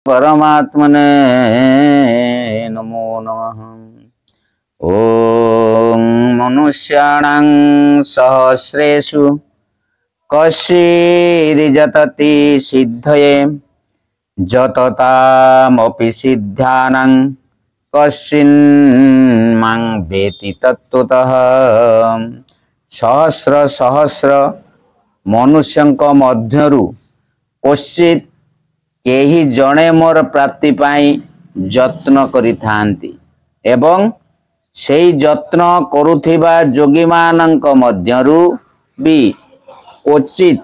परमात्मने नमो नमः। ओम मनुष्याणां सहस्रेषु कश्चिज्जतति सिद्धये जततामपि सिद्धानां कश्चिन्मां वेति तत्त्वतः। सहस्र सहस्र मनुष्यंक मध्यरु कश्चित केही जणे मोर प्राप्ति पाई यत्न करिथांती एवं सेई यत्न करुथिबा योगी मानंक मध्यरु भी क्वचित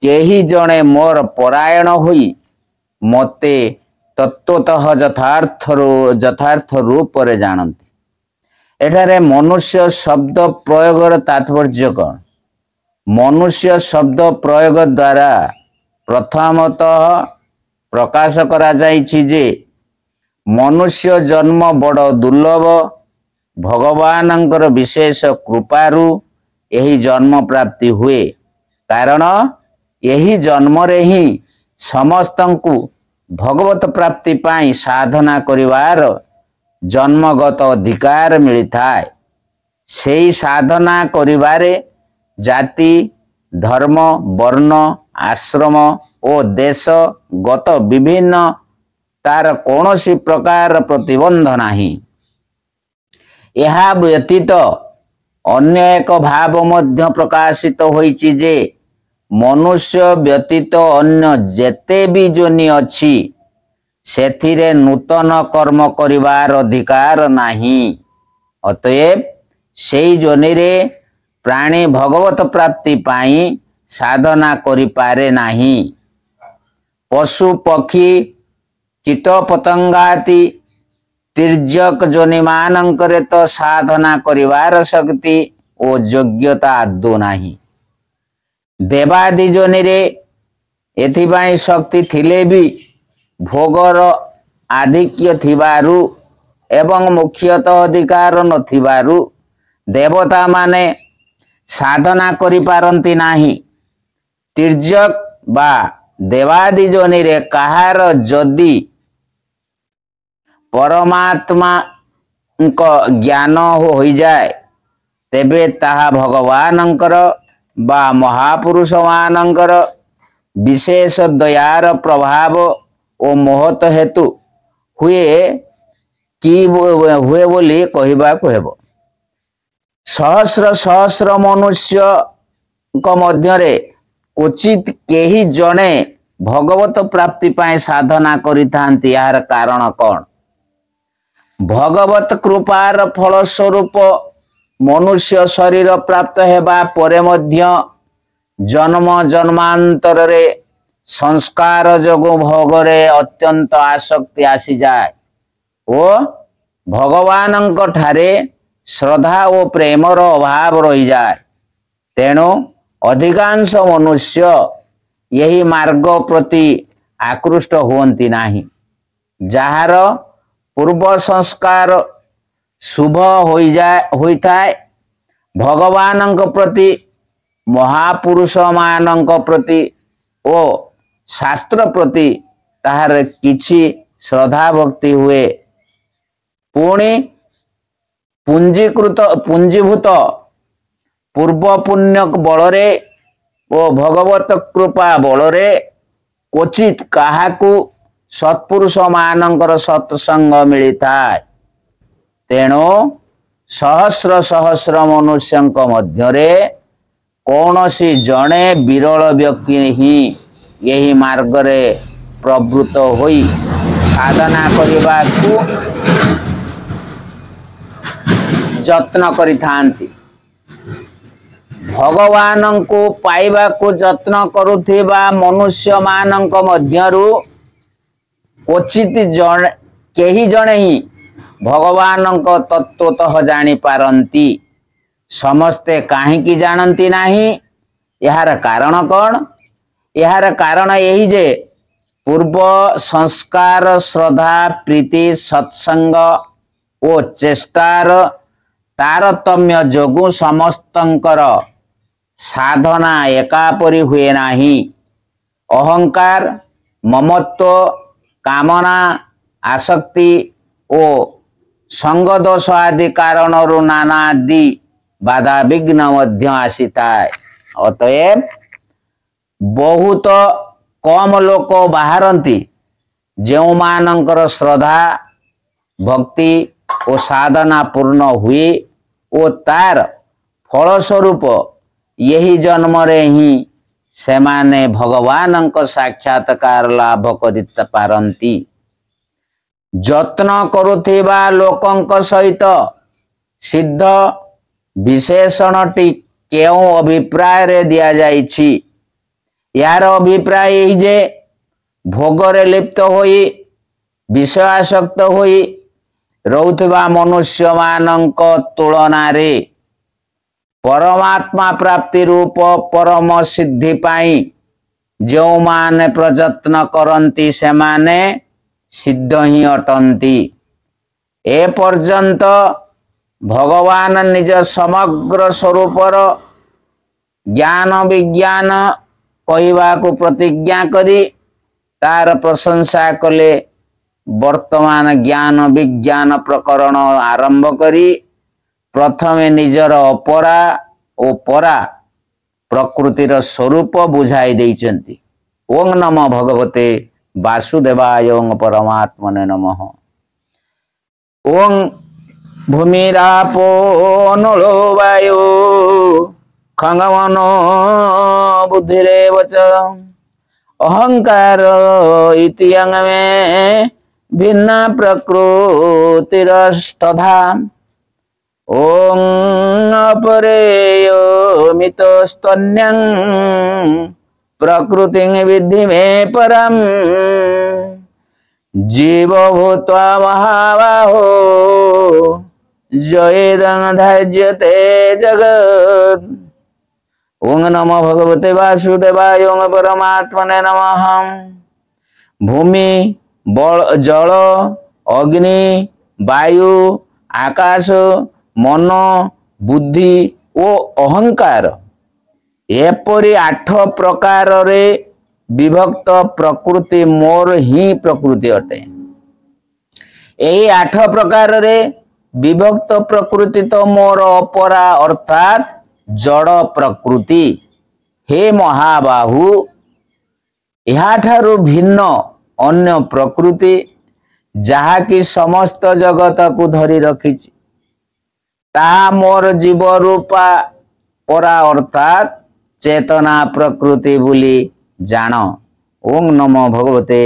केही जणे मोर परायण होई मते तत्वतः यथार्थ रूप रे जानती। एठारे मनुष्य शब्द प्रयोगर तात्पर्य कौन? मनुष्य शब्द प्रयोग द्वारा प्रथमतः प्रकाश करा जाइछि जे मनुष्य जन्म बड़ दुर्लभ, भगवानंकर विशेष कृपारु यही जन्म प्राप्ति हुए। कारण यही जन्म रे ही समस्तंकु भगवत प्राप्ति पाई साधना करिवार जन्मगत अधिकार मिलिथाय। सेई साधना करिवारे जाति, धर्म, वर्ण, आश्रम और देश गत विभिन्न तार कौनसी प्रकार प्रतिबंध नाही। यह व्यतीत अन्य एक भाव मध्य प्रकाशित होइछि जे मनुष्य व्यतीत अन्य जेते भी जोनि अछि सेथिरे नूतन कर्म करिवार अधिकार नाही। अतएव सेई जोनि रे प्राणी भगवत प्राप्ति पाई साधना करि पारे नाही। पशु पक्षी कीट पतंगाति तिर्यक जोनि मानंकरे तो साधना करिवार शक्ति ओ योग्यता आदौ नाही। देवादि जोनि रे एथिबाई शक्ति थिले भी भोगर आधिक्य थिबारु एवं मुख्यतः अधिकार नथिबारु देवता माने साधना करि पारंती नाही। तिर्यक बा देवादि जोनि रे कहार जदि परमात्मा को ज्ञान हो जाए तेबे ताहा भगवानंकर बा महापुरुष मानंकर विशेष दयार प्रभाव ओ महत हेतु हुए बोली कहिबा हेबो। सहस्र सहस्र मनुष्य को मध्यरे क्वचित केही जणे भगवत प्राप्ति पाए साधना करिथांती। यार कारण कौन? भगवत कृपार फल स्वरूप मनुष्य शरीर प्राप्त हेबा परे मध्य जन्म जन्मांतर रे संस्कार जोगु भोगरे अत्यंत आसक्ति आसी जाए ओ भगवानंक ठारे श्रद्धा ओ प्रेमर अभाव रही जाए। तेणु अधिकांश मनुष्य यही मार्ग प्रति आकृष्ट हुअन्ति नाही। जहार पूर्व संस्कार शुभ होइथाय भगवानंक प्रति महापुरुष मानंक प्रति ओ शास्त्र प्रति ताहार किछि श्रद्धा भक्ति हुए। पुणी पुंजीभूत पूर्व पुण्य बलरे ओ भगवत कृपा बलरे क्वचित काहाकु सत्पुरुष मानंकर सत्संग मिलिथाय। तेणु सहस्र सहस्र मनुष्यंक मध्यरे कौनसी जणे विरल व्यक्ति ही यही मार्ग रे प्रवृत्त होई साधना करिबाकु यत्न करिथांती। भगवान को पाइबा को यत्न करुथिबा मनुष्य मानंक मध्यरु क्वचित जण केही जणे ही भगवानंक तत्वतः जानी पारंती। समस्ते काहेकि जानती नाही? यार कारण कौन? यार कारण यही जे पूर्व संस्कार श्रद्धा प्रीति सत्संग ओ चेष्टार तारतम्य जोगु समस्तंकर साधना एकापरि हुए नाही। अहंकार ममत्व कामना आसक्ति ओ संग दोष आदि कारण नाना आदि बाधा विघ्न मध्य आसी थाए। अतएव बहुत कम लोक बाहरती जो मानकर श्रद्धा भक्ति और साधना पूर्ण हुए और तार फलस्वरूप यही जन्म रे ही सेमाने भगवान साक्षात्कार लाभ करित पारंती। जत्न करुथिबा लोकंक सहित सिद्ध विशेषणटी केउ अभिप्राय रे दिया जाइछि। यार अभिप्राय यही जे भोगरे लिप्त होई विषयासक्त होई रहुथिबा मनुष्य मानक तुलना रे परमात्मा प्राप्ति रूप परम सिद्धि पाई जो माने प्रयत्न करंती से माने सिद्ध ही अटंती। ए पर्यंत भगवान निज समग्र स्वरूपर ज्ञान विज्ञान कहवा को प्रतिज्ञा करी तार प्रशंसा कले। वर्तमान ज्ञान विज्ञान प्रकरण आरंभ करी प्रथमे निजर अपरा ओ परा प्रकृतिर स्वरूप बुझाई देइचंती। ओं नमो भगवते वासुदेवाय ओं परमात्मने नमः। ओं भूमिरापो नलो वायु खंगमनो बुद्धिरेव च अहंकार इति अंग में भिन्न प्रकृतिरष्टधा। ओं अपरेयो मितोस्तन्यं प्रकृतिं विद्धि में परम जीव भूत्वा महाबाहो जयेदं धाज्यते जगत्। ओं नमो भगवते वासुदेवाय ओं परमात्मने नमः। भूमि जल अग्नि वायु आकाश मन बुद्धि ओ अहंकार एपरी 8 प्रकार रे विभक्त प्रकृति मोर ही प्रकृति अटे। यही 8 प्रकार रे विभक्त प्रकृति तो मोर अपरा अर्थात जड़ प्रकृति। हे महाबाहु याठारु भिन्न अन्य प्रकृति जहा की समस्त जगत को धरी रखिछि ता मोर जीव रूपा परा अर्थात चेतना प्रकृति बोली जान। ओं नमो भगवते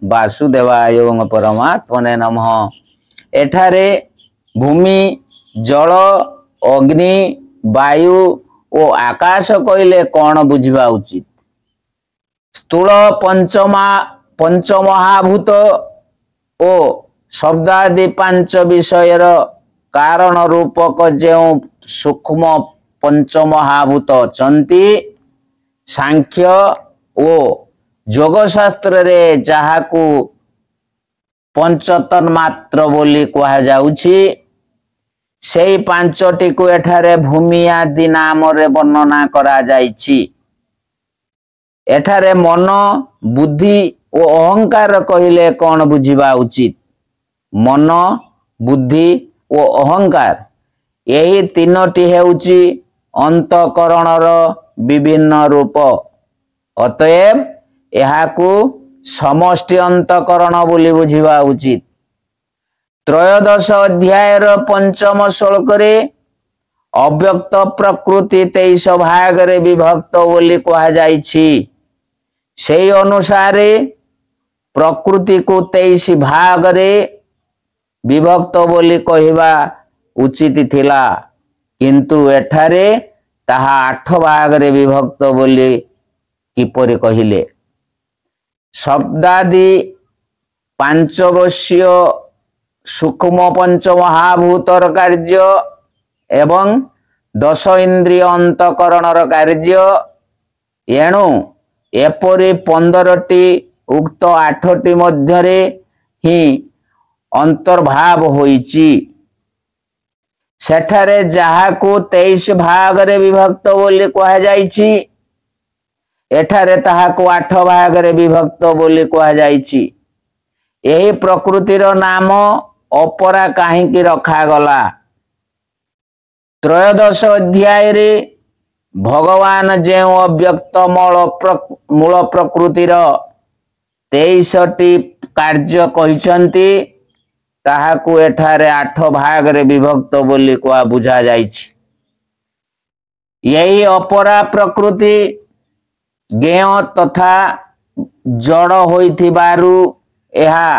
वासुदेवाय ओं परमात्मने नमः। एठारे भूमि जल अग्नि वायु ओ आकाश कहले कौन बुझिबा उचित? स्थूल पंचमहाभूत ओ शब्दादि 5 विषयर कारण रूपक जो सूक्ष्म पंचमहाभूत अछंती सांख्य ओ योग शास्त्र रे जाहाकू पंचतन्मात्र बोली कहा जाउछि सेई 5टी को एठारे भूमि आदि नाम रे वर्णना करा जाइछि। एठारे मन बुद्धि ओ अहंकार कहले कौन बुझिबा उचित? मन बुद्धि ओ अहंकार यही 3टी हेउछि अंतकरणर विभिन्न रूप। अतएव एहाकू समष्टि अंतकरण बोली बुझिबा उचित। त्रयोदश अध्यायर 5म श्लोक रे अव्यक्त प्रकृति 23 भाग रे विभक्त बोली कहा जाइछि। सेई अनुसारे प्रकृति को 23 भाग रे विभक्त बोली कहवा उचित थिला किंतु एठारे ताहा 8 भाग रे विभक्त बोली किपरि कहिले? शब्दादि 5 वर्षीय सूक्ष्म पंचमहाभूतर कार्य एवं 10 इंद्रिय अंतकरणर कार्य एणु एपरि 15टी उक्त 8टी मध्यरे ही अंतर्भाव होईची। सेठारे जाहाकू 23 भाग रे विभक्त बोली कहा जाइछि एठारे ताहाकू 8 भाग रे विभक्त बोली कहा जाइछि। यही प्रकृतिर नाम अपरा काहींकी रखागला। त्रयोदश अध्याय रे भगवान जे अव्यक्त मूल प्रकृतिर 23टी कार्य कहिसंती ताहाकू एठारे 8 भाग रे विभक्त बोली को बुझा जाइछि। यही अपरा प्रकृति ज्ञेय तथा जड़ होइथिबारु एहा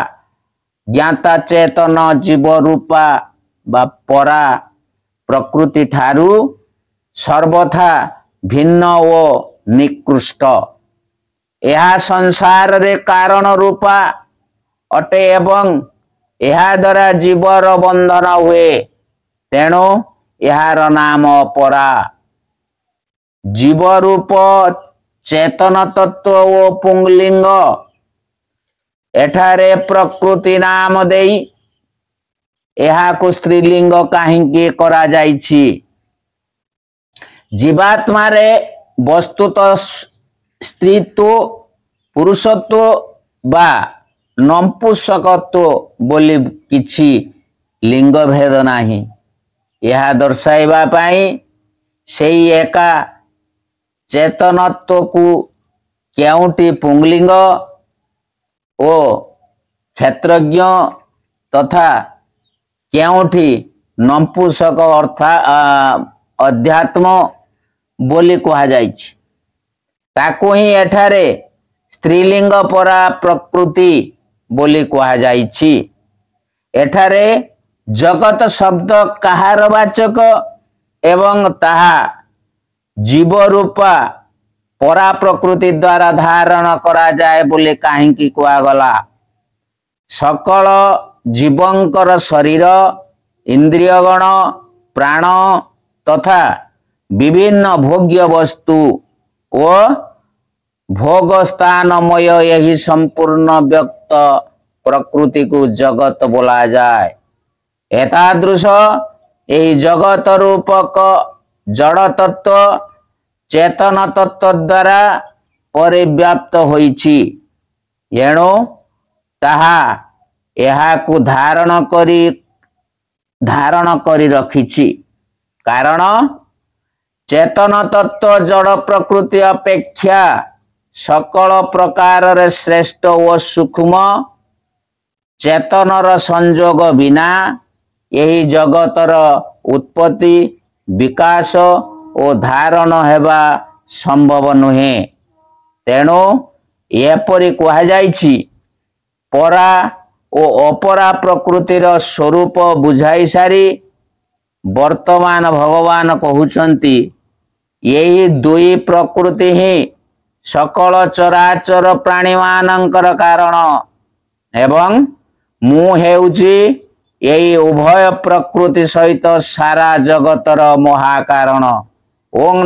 ज्ञाता चेतन जीव रूपा बा परा प्रकृति ठारू सर्वथा भिन्न ओ निकृष्ट। यह संसार रे कारण रूपा अटे एवं यह द्वारा जीवर बंधन हुए, तेणु यार नाम अपरा। जीव रूप चेतन तत्व ओ पुंगलिंग एठारे प्रकृति नाम देई एहाकु स्त्रीलिंग काहींकी करा जाइछि। जीवात्मा रे वस्तुतः स्त्रीत्व पुरुषत्व बा नपुंसकत्व बोली किछि लिंग भेद नाही। यह दर्शाइबा पाई सेई एका चेतनत्व को केउटी पुंगलिंग ओ क्षेत्रज्ञ तथा केउठी नपुंसक अर्थात अध्यात्म बोली कहा जाइछि। ताकू ही एठारे स्त्रीलिंग परा प्रकृति बोली कहा जाइछि। एठारे जगत शब्द कहार वाचक एवं ताहा जीव रूपा परा प्रकृति द्वारा धारण करा जाए बोले काहींकी कुआ गला। सकल जीवंकर शरीर इंद्रियगण प्राण तथा विभिन्न भोग्य वस्तु ओ भोग स्थानमय यही संपूर्ण व्यक्त प्रकृति को जगत बोला जाए। एतादृश यही जगत रूपक जड़ तत्व चेतन तत्व द्वारा परिव्याप्त होइछि। एणु ताहा एहाकु धारण करी रखिछि। कारण चेतन तत्व जड़ प्रकृति अपेक्षा सकल प्रकार रे श्रेष्ठ ओ सूक्ष्म चेतनर संयोग बिना यही जगतर उत्पत्ति विकास ओ धारण हेबा संभव नुहे। तेणु एपरि कहा जाइछि परा ओ अपरा प्रकृतिर स्वरूप बुझाई सारी वर्तमान भगवान कहउचंती यही दुई प्रकृति ही सकल चराचर प्राणी मानंकर कारण एवं मु हेउची यही उभय प्रकृति सहित सारा जगतर महाकारण। ओम